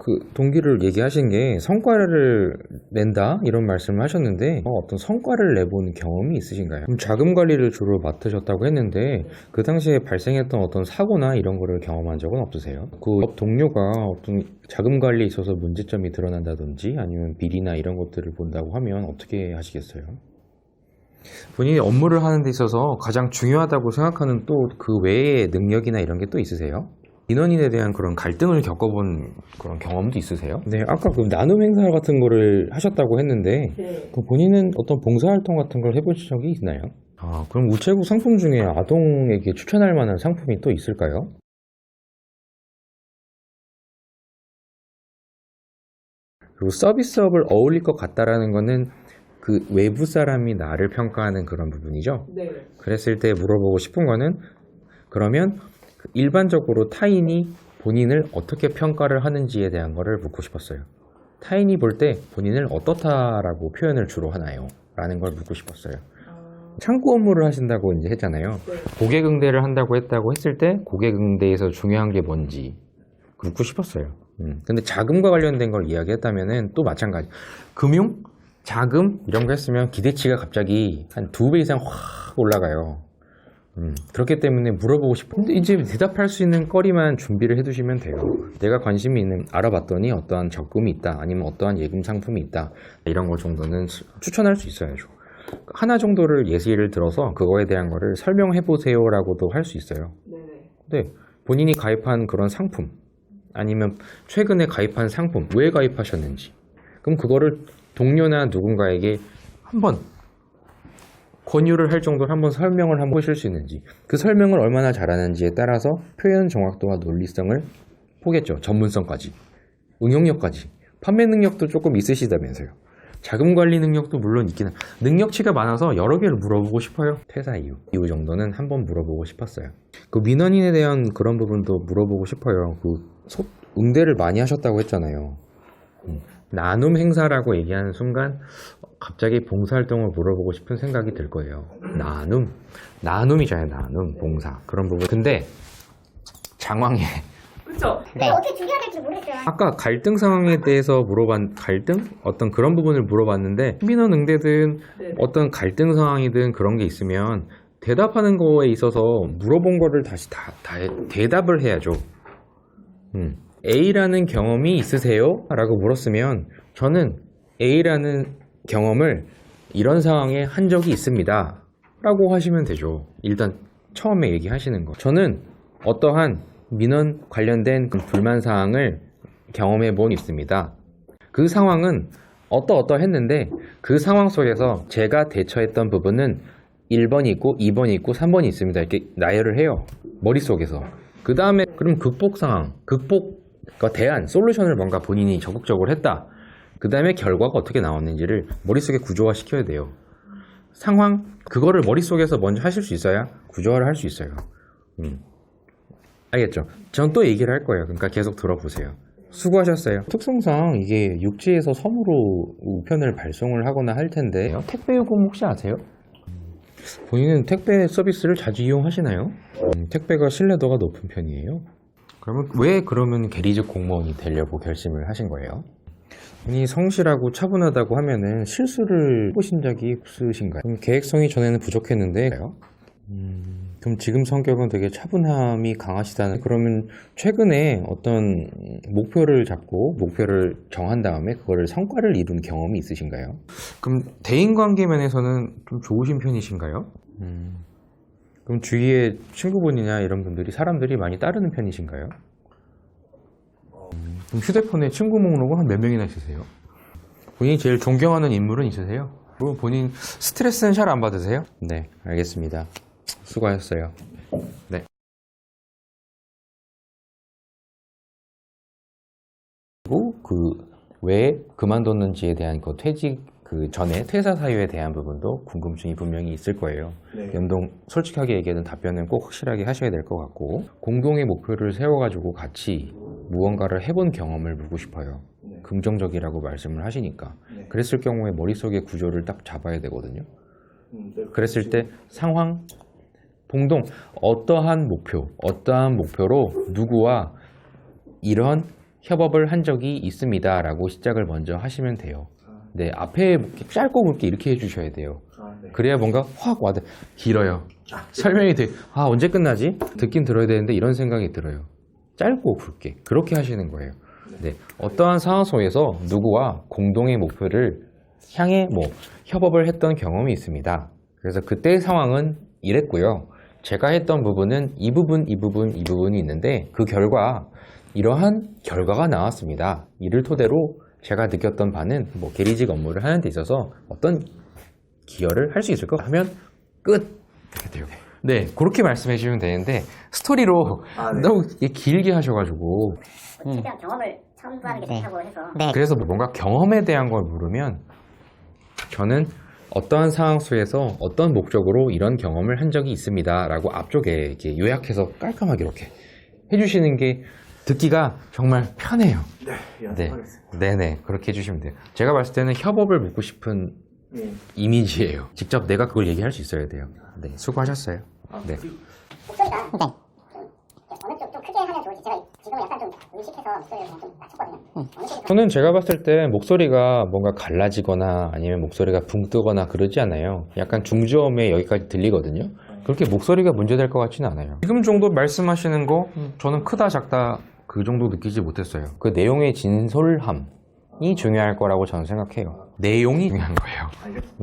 그 동기를 얘기하신 게 성과를 낸다 이런 말씀을 하셨는데 어떤 성과를 내본 경험이 있으신가요? 그럼 자금 관리를 주로 맡으셨다고 했는데 그 당시에 발생했던 어떤 사고나 이런 거를 경험한 적은 없으세요? 그 옆 동료가 어떤 자금 관리에 있어서 문제점이 드러난다든지 아니면 비리나 이런 것들을 본다고 하면 어떻게 하시겠어요? 본인이 업무를 하는 데 있어서 가장 중요하다고 생각하는 또 그 외의 능력이나 이런 게 또 있으세요? 민원인에 대한 그런 갈등을 겪어본 그런 경험도 있으세요? 네, 아까 그 나눔 행사 같은 거를 하셨다고 했는데 네. 그 본인은 어떤 봉사활동 같은 걸 해보신 적이 있나요? 아, 그럼 우체국 상품 중에 아동에게 추천할 만한 상품이 또 있을까요? 그리고 서비스업을 어울릴 것 같다라는 거는 그 외부 사람이 나를 평가하는 그런 부분이죠. 네. 그랬을 때 물어보고 싶은 거는 그러면 그 일반적으로 타인이 본인을 어떻게 평가를 하는지에 대한 거를 묻고 싶었어요. 타인이 볼 때 본인을 어떻다라고 표현을 주로 하나요? 라는 걸 묻고 싶었어요. 창구 업무를 하신다고 이제 했잖아요. 네. 고객 응대를 한다고 했다고 했을 때 고객 응대에서 중요한 게 뭔지 묻고 싶었어요. 근데 자금과 관련된 걸 이야기했다면은 또 마찬가지. 금융, 자금 이런 거 했으면 기대치가 갑자기 한 2배 이상 확 올라가요. 그렇기 때문에 물어보고 싶은데 이제 대답할 수 있는 거리만 준비를 해두시면 돼요. 내가 관심이 있는 알아봤더니 어떠한 적금이 있다 아니면 어떠한 예금 상품이 있다 이런 거 정도는 추천할 수 있어야죠. 하나 정도를 예시를 들어서 그거에 대한 거를 설명해 보세요 라고도 할 수 있어요. 네네. 근데 본인이 가입한 그런 상품 아니면 최근에 가입한 상품 왜 가입하셨는지 그럼 그거를 동료나 누군가에게 한번 권유를 할 정도로 한번 설명을 한번 보실 수 있는지 그 설명을 얼마나 잘하는지에 따라서 표현 정확도와 논리성을 보겠죠. 전문성까지 응용력까지 판매 능력도 조금 있으시다면서요. 자금 관리 능력도 물론 있긴 한 능력치가 많아서 여러 개를 물어보고 싶어요. 퇴사 이후 정도는 한번 물어보고 싶었어요. 그 민원인에 대한 그런 부분도 물어보고 싶어요. 응대를 많이 하셨다고 했잖아요. 나눔 행사라고 얘기하는 순간 갑자기 봉사활동을 물어보고 싶은 생각이 들 거예요. 나눔이잖아요. 나눔, 봉사 그런 부분. 근데 장황해. 그렇죠. 네. 어떻게 준비해야 될지 모르겠어요. 아까 갈등 상황에 대해서 갈등? 어떤 그런 부분을 물어봤는데 민원 응대든 네. 어떤 갈등 상황이든 그런 게 있으면 대답하는 거에 있어서 물어본 거를 다시 다 대답을 해야죠. A라는 경험이 있으세요? 라고 물었으면 저는 A라는 경험을 이런 상황에 한 적이 있습니다 라고 하시면 되죠. 일단 처음에 얘기하시는 거 저는 어떠한 민원 관련된 그 불만 사항을 경험해 본 있습니다. 그 상황은 어떠했는데 그 상황 속에서 제가 대처했던 부분은 1번이 있고 2번이 있고 3번이 있습니다. 이렇게 나열을 해요. 머릿속에서. 그 다음에 그럼 극복 상황, 그러니까 대안, 솔루션을 뭔가 본인이 적극적으로 했다. 그 다음에 결과가 어떻게 나왔는지를 머릿속에 구조화 시켜야 돼요. 상황, 그거를 머릿속에서 먼저 하실 수 있어야 구조화를 할 수 있어요. 알겠죠? 전 또 얘기를 할 거예요. 그러니까 계속 들어보세요. 수고하셨어요. 특성상 이게 육지에서 섬으로 우편을 발송을 하거나 할 텐데 택배 요금 혹시 아세요? 본인은 택배 서비스를 자주 이용하시나요? 택배가 신뢰도가 높은 편이에요. 그러면 계리직 공무원이 되려고 결심을 하신 거예요? 본인이 성실하고 차분하다고 하면은 실수를 해보신 적이 없으신가요? 그럼 계획성이 전에는 부족했는데 그럼 지금 성격은 되게 차분함이 강하시다는 그러면 최근에 어떤 목표를 잡고 목표를 정한 다음에 그거를 성과를 이룬 경험이 있으신가요? 그럼 대인관계 면에서는 좀 좋으신 편이신가요? 그럼 주위에 친구분이나 이런 분들이 사람들이 많이 따르는 편이신가요? 그럼 휴대폰에 친구 목록은 한 몇 명이나 있으세요? 본인이 제일 존경하는 인물은 있으세요? 그리고 본인 스트레스는 잘 안 받으세요? 네, 알겠습니다. 수고하셨어요. 네. 그리고 왜 그만뒀는지에 대한 퇴직 전에 퇴사 사유에 대한 부분도 궁금증이 분명히 있을 거예요. 네. 솔직하게 얘기하는 답변은 꼭 확실하게 하셔야 될 것 같고 공동의 목표를 세워가지고 같이 무언가를 해본 경험을 묻고 싶어요. 네. 긍정적이라고 말씀을 하시니까 네. 그랬을 경우에 머릿속에 구조를 딱 잡아야 되거든요. 네. 그랬을 때 상황, 어떠한 목표로 누구와 이런 협업을 한 적이 있습니다 라고 시작을 먼저 하시면 돼요. 네, 앞에 짧고 굵게 이렇게 해주셔야 돼요. 그래야 뭔가 확 와닿. 길어요. 설명이 돼. 아, 언제 끝나지? 듣긴 들어야 되는데 이런 생각이 들어요. 짧고 굵게 그렇게 하시는 거예요. 네, 어떠한 상황 속에서 누구와 공동의 목표를 향해 협업을 했던 경험이 있습니다. 그래서 그때의 상황은 이랬고요. 제가 했던 부분은 이 부분이 있는데 그 결과 이러한 결과가 나왔습니다. 이를 토대로 제가 느꼈던 바는 계리직 업무를 하는 데 있어서 어떤 기여를 할 수 있을까 하면 끝! 이렇게 돼요. 네, 그렇게 말씀해 주시면 되는데 스토리로 너무 길게 하셔가지고 최대한 경험을 첨부하는 게 좋다고 해서 그래서 뭔가 경험에 대한 걸 물으면 저는 어떠한 상황 속에서 어떤 목적으로 이런 경험을 한 적이 있습니다 라고 앞쪽에 이렇게 요약해서 깔끔하게 이렇게 해주시는 게 듣기가 정말 편해요. 네, 네네, 그렇게 해주시면 돼요. 제가 봤을 때는 협업을 묻고 싶은 이미지예요. 직접 내가 그걸 얘기할 수 있어야 돼요. 네, 수고하셨어요. 네. 목소리가 어느 쪽 좀 크게 하면 좋을지 제가 지금 약간 좀 의식해서 목소리를 좀 낮췄거든요. 어느 쪽이 저는 제가 봤을 때 목소리가 뭔가 갈라지거나 아니면 목소리가 붕 뜨거나 그러지 않아요. 약간 중저음에 여기까지 들리거든요. 그렇게 목소리가 문제될 것 같지는 않아요. 지금 정도 말씀하시는 거 저는 크다 작다 그 정도 느끼지 못했어요. 그 내용의 진솔함이 중요할 거라고 저는 생각해요. 내용이 중요한 거예요.